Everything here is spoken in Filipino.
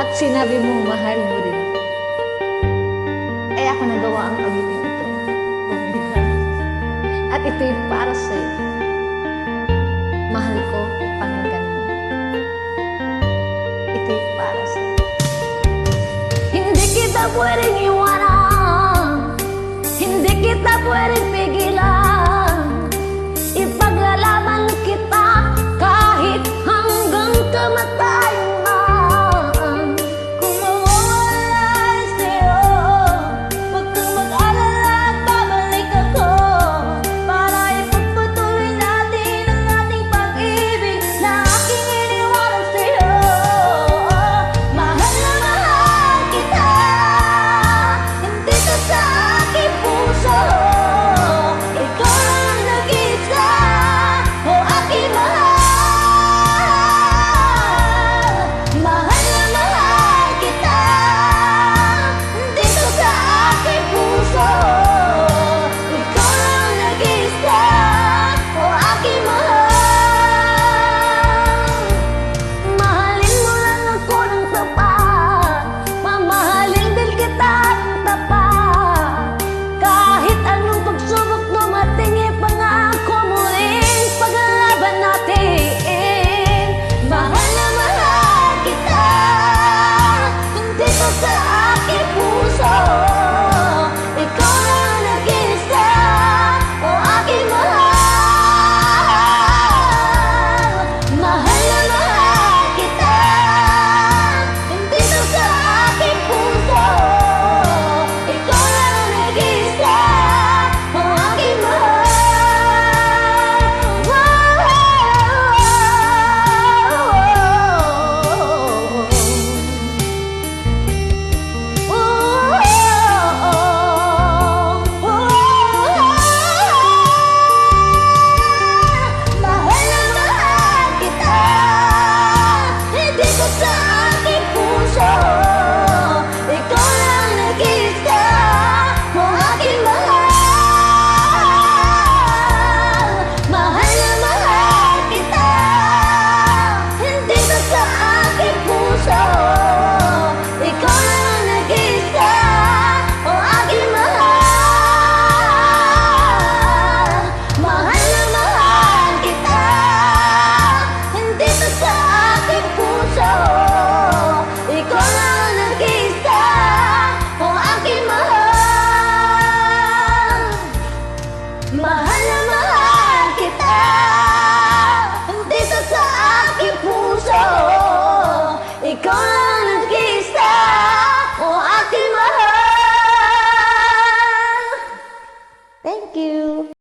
at sinabi mo mahal mo rin ako. Eh ako nagawa ang awitin ito. At ito'y para sa'yo. Mahal ko, pakinggan mo. Ito'y para sa'yo. Hindi kita pwedeng iwanan, hindi kita pwedeng pigilan. Ipaglalaban kita kahit hanggang kamatayan na. Kung mawawala sa'yo, huwag kang mag-alala at babalik ako para ipagpatuloy natin ang ating pag-ibig na aking iniwanan sa'yo. Mahal na mahal kita, hindi ka sa aking puso. Ikaw lang ang nag-iisa, o aking mahal. Mahal na mahal kita, hindi ka sa aking puso. Ikaw lang ang nag-iisa, o aking mahal. Mahalin mo lang ako ng tapat, mamahalin din kita ng tapat. Kahit anong pagsubok dumating, ipangako muling paglalaban natin. Mahal na mahal kita, hindi ka sa aking puso. Ikaw lang ang nag-iisa, o aking mahal. Mahal na mahal kita, hindi ka sa aking puso. Ikaw lang ang nag-iisa, o aking mahal. Mahal na mahal kita, hindi ka sa aking puso.